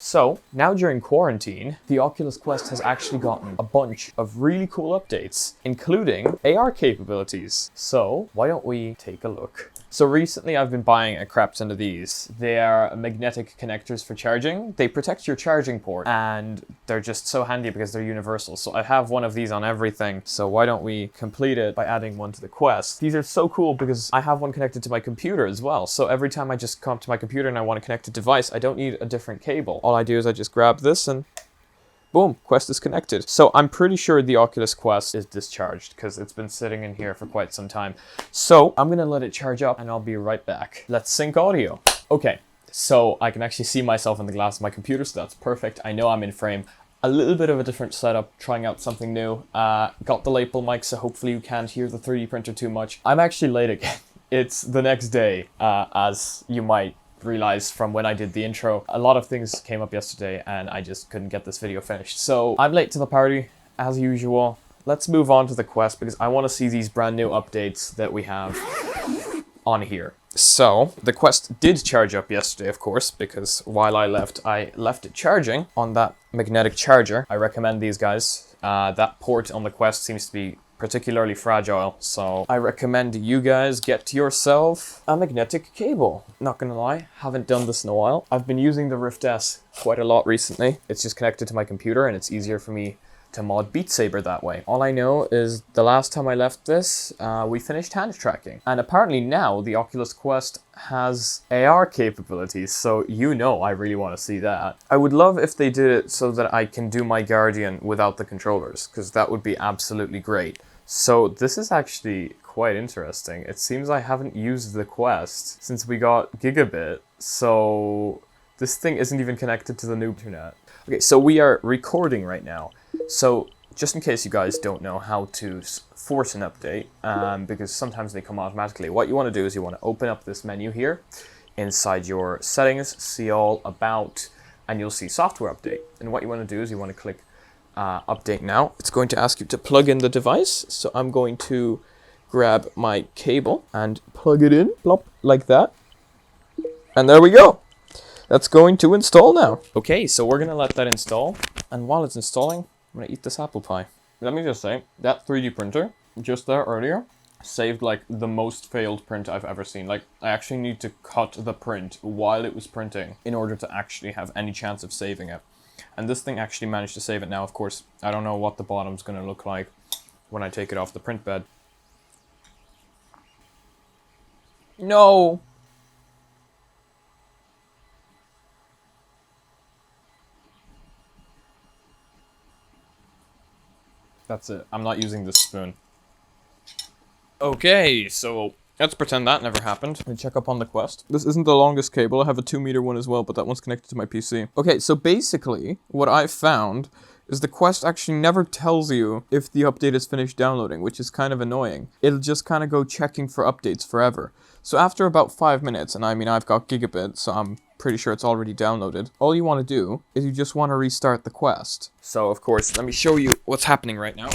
So, now during quarantine, the Oculus Quest has actually gotten a bunch of really cool updates, including AR capabilities. So, why don't we take a look? So recently I've been buying a crap ton of these. They are magnetic connectors for charging. They protect your charging port and they're just so handy because they're universal. So I have one of these on everything. So why don't we complete it by adding one to the Quest? These are so cool because I have one connected to my computer as well. So every time I just come up to my computer and I want to connect a device, I don't need a different cable. All I do is I just grab this and boom, Quest is connected. So I'm pretty sure the Oculus Quest is discharged because it's been sitting in here for quite some time. So I'm gonna let it charge up and I'll be right back. Let's sync audio. Okay, so I can actually see myself in the glass of my computer, so that's perfect. I know I'm in frame. A little bit of a different setup, trying out something new. Got the lapel mic, so hopefully you can't hear the 3D printer too much. I'm actually late again. It's the next day, as you might realized from when I did the intro. A lot of things came up yesterday and I just couldn't get this video finished. So I'm late to the party, as usual. Let's move on to the Quest because I want to see these brand new updates that we have on here. So the Quest did charge up yesterday, of course, because while I left it charging on that magnetic charger. I recommend these guys. That port on the Quest seems to be particularly fragile, so I recommend you guys get yourself a magnetic cable. Not gonna lie, haven't done this in a while. I've been using the Rift S quite a lot recently. It's just connected to my computer and it's easier for me to mod Beat Saber that way. All I know is the last time I left this, we finished hand tracking. And apparently now the Oculus Quest has AR capabilities, so you know I really want to see that. I would love if they did it so that I can do my Guardian without the controllers, because that would be absolutely great. So this is actually quite interesting. It seems I haven't used the Quest since we got Gigabit, so this thing isn't even connected to the new internet. Okay, so we are recording right now. So just in case you guys don't know how to force an update, because sometimes they come automatically, what you want to do is you want to open up this menu here inside your settings, see all about, and you'll see software update. And what you want to do is you want to click update now. It's going to ask you to plug in the device. So I'm going to grab my cable and plug it in, plop, like that. And there we go. That's going to install now. Okay, so we're going to let that install. And while it's installing, I'm going to eat this apple pie. Let me just say, that 3D printer, just there earlier, saved like the most failed print I've ever seen. Like, I actually need to cut the print while it was printing in order to actually have any chance of saving it. And this thing actually managed to save it now. Of course, I don't know what the bottom's going to look like when I take it off the print bed. No! That's it. I'm not using this spoon. Okay, so let's pretend that never happened. Let me check up on the Quest. This isn't the longest cable. I have a 2-meter one as well, but that one's connected to my PC. Okay, so basically, what I've found is the Quest actually never tells you if the update is finished downloading, which is kind of annoying. It'll just kind of go checking for updates forever. So after about 5 minutes, and I mean, I've got Gigabit, so I'm pretty sure it's already downloaded. All you want to do is you just want to restart the Quest. So, of course, let me show you what's happening right now.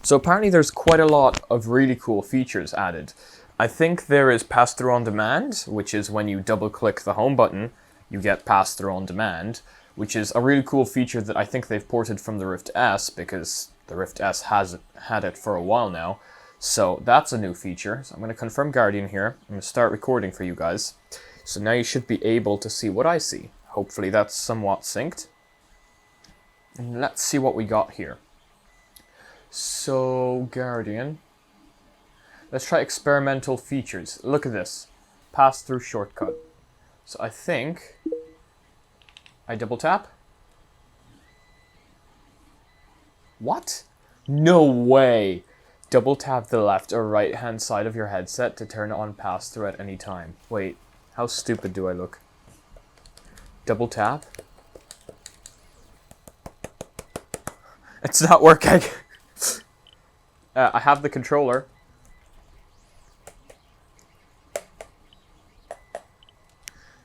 So apparently there's quite a lot of really cool features added. I think there is pass-through on demand, which is when you double-click the home button, you get pass-through on demand, which is a really cool feature that I think they've ported from the Rift S, because the Rift S has had it for a while now. So that's a new feature. So I'm going to confirm Guardian here. I'm going to start recording for you guys. So now you should be able to see what I see. Hopefully that's somewhat synced. And let's see what we got here. So, Guardian. Let's try experimental features. Look at this. Pass-through shortcut. So I think I double tap. What? No way! Double tap the left or right hand side of your headset to turn on pass-through at any time. Wait, how stupid do I look? Double tap? It's not working. I have the controller.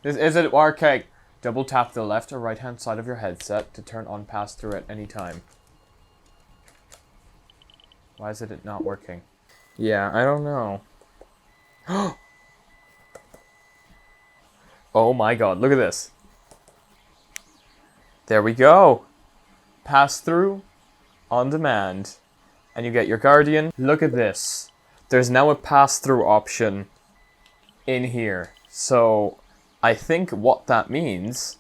This isn't working. Double tap the left or right hand side of your headset to turn on pass-through at any time. Why is it not working? Yeah, I don't know. Oh my god, look at this. There we go. Pass through on demand. And you get your Guardian. Look at this. There's now a pass-through option in here. So I think what that means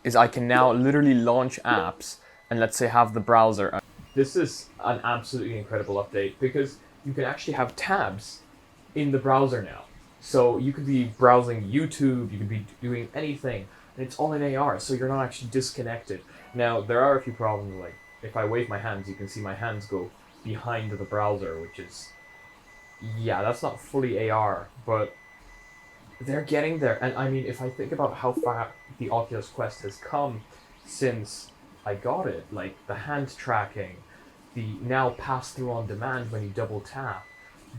is I can now literally launch apps and let's say have the browser. This is an absolutely incredible update because you can actually have tabs in the browser now. So you could be browsing YouTube, you could be doing anything, and it's all in AR, so you're not actually disconnected. Now, there are a few problems, like if I wave my hands, you can see my hands go behind the browser, which is, yeah, that's not fully AR, but they're getting there. And I mean, if I think about how far the Oculus Quest has come since I got it, like the hand tracking, the now pass-through on demand when you double tap,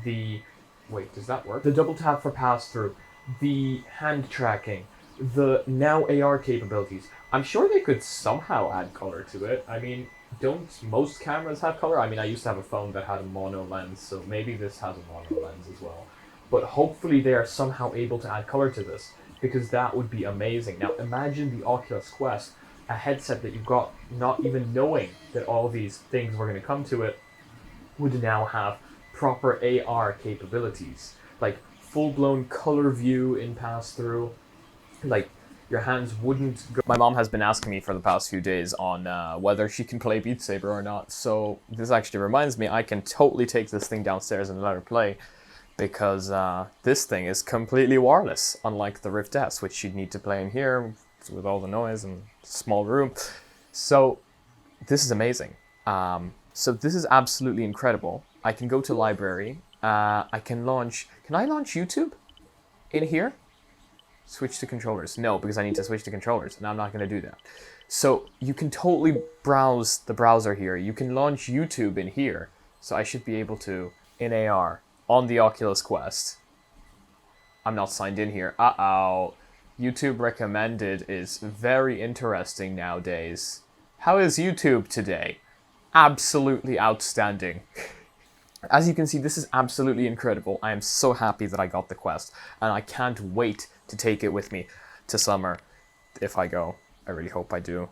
the, wait, does that work? The double tap for pass-through, the hand tracking, the now AR capabilities. I'm sure they could somehow add color to it. I mean, don't most cameras have color? I mean, I used to have a phone that had a mono lens, so maybe this has a mono lens as well. But hopefully they are somehow able to add color to this, because that would be amazing. Now imagine the Oculus Quest, a headset that you got not even knowing that all these things were going to come to it, would now have proper AR capabilities. Like full-blown color view in pass-through, like your hands wouldn't go. My mom has been asking me for the past few days on whether she can play Beat Saber or not, so this actually reminds me I can totally take this thing downstairs and let her play, because this thing is completely wireless, unlike the Rift S, which you'd need to play in here with all the noise and small room. So this is amazing. So this is absolutely incredible. I can go to library. I can launch I launch YouTube in here? Switch to controllers. No, because I need to switch to controllers, and I'm not going to do that. So you can totally browse the browser here. You can launch YouTube in here. So I should be able to, in AR, on the Oculus Quest. I'm not signed in here. Uh-oh. YouTube recommended is very interesting nowadays. How is YouTube today? Absolutely outstanding. As you can see, this is absolutely incredible. I am so happy that I got the Quest, and I can't wait to take it with me to summer if I go. I really hope I do.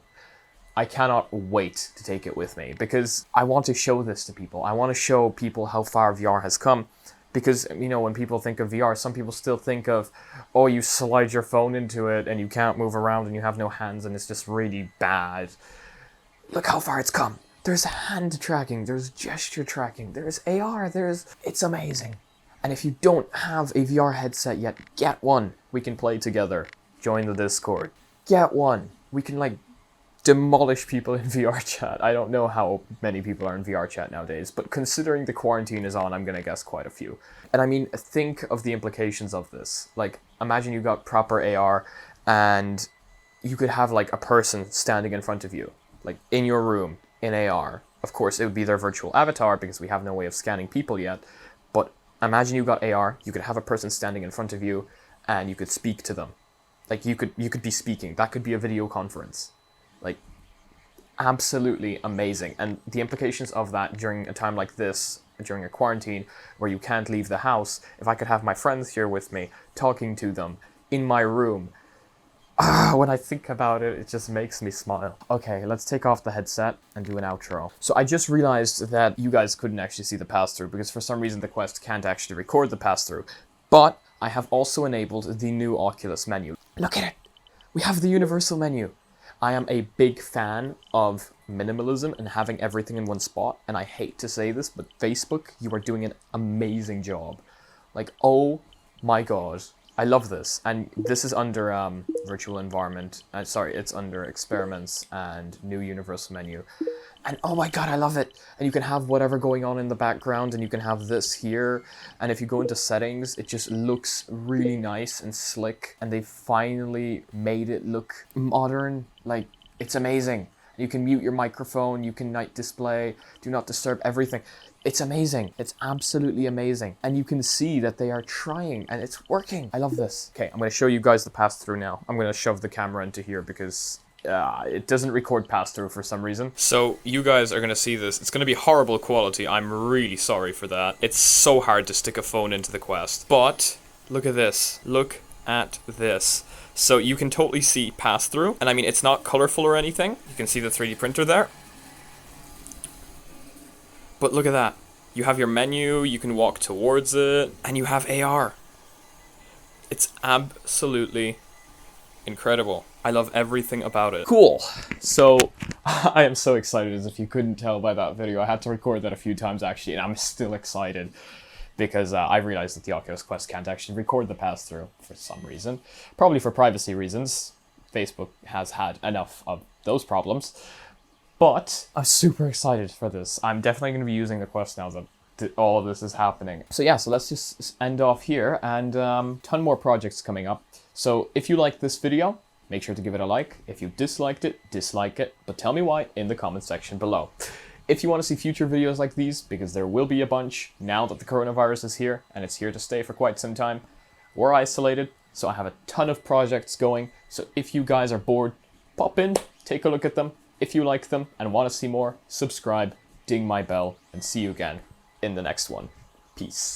I cannot wait to take it with me because I want to show this to people. I want to show people how far VR has come, because, you know, when people think of VR, some people still think of, oh, you slide your phone into it and you can't move around and you have no hands and it's just really bad. Look how far it's come. There's hand tracking, there's gesture tracking, there's AR, it's amazing. And if you don't have a VR headset yet, get one. We can play together. Join the Discord. Get one. We can, like, demolish people in VR chat. I don't know how many people are in VR chat nowadays, but considering the quarantine is on, I'm gonna guess quite a few. And I mean, think of the implications of this. Like, imagine you got proper AR and you could have, like, a person standing in front of you, like, in your room, in AR. Of course, it would be their virtual avatar because we have no way of scanning people yet, but imagine you got AR, you could have a person standing in front of you and you could speak to them. Like, you could be speaking. That could be a video conference. Like, absolutely amazing. And the implications of that during a time like this, during a quarantine where you can't leave the house, if I could have my friends here with me, talking to them in my room, when I think about it, it just makes me smile. Okay, let's take off the headset and do an outro. So I just realized that you guys couldn't actually see the pass-through because for some reason the Quest can't actually record the pass-through. But I have also enabled the new Oculus menu. Look at it! We have the universal menu. I am a big fan of minimalism and having everything in one spot, and I hate to say this, but Facebook, you are doing an amazing job. Like, oh my god. I love this, and this is under virtual environment. Sorry, it's under experiments and new universal menu. And oh my god, I love it! And you can have whatever going on in the background, and you can have this here. And if you go into settings, it just looks really nice and slick. And they finally made it look modern. Like, it's amazing. You can mute your microphone, you can night display, do not disturb, everything. It's amazing. It's absolutely amazing. And you can see that they are trying and it's working. I love this. Okay, I'm going to show you guys the pass-through now. I'm going to shove the camera into here because it doesn't record pass-through for some reason. So you guys are going to see this. It's going to be horrible quality. I'm really sorry for that. It's so hard to stick a phone into the Quest. But look at this. Look at this. So you can totally see pass-through, and I mean, it's not colorful or anything. You can see the 3D printer there. But look at that. You have your menu, you can walk towards it, and you have AR. It's absolutely incredible. I love everything about it. Cool. So I am so excited, as if you couldn't tell by that video. I had to record that a few times actually, and I'm still excited because I realized that the Oculus Quest can't actually record the pass-through for some reason. Probably for privacy reasons. Facebook has had enough of those problems. But I'm super excited for this. I'm definitely going to be using the Quest now that all of this is happening. So yeah, so let's just end off here, and ton more projects coming up. So if you liked this video, make sure to give it a like. If you disliked it, dislike it, but tell me why in the comment section below. If you want to see future videos like these, because there will be a bunch now that the coronavirus is here, and it's here to stay for quite some time, we're isolated, so I have a ton of projects going. So if you guys are bored, pop in, take a look at them. If you like them and want to see more, subscribe, ding my bell, and see you again in the next one. Peace.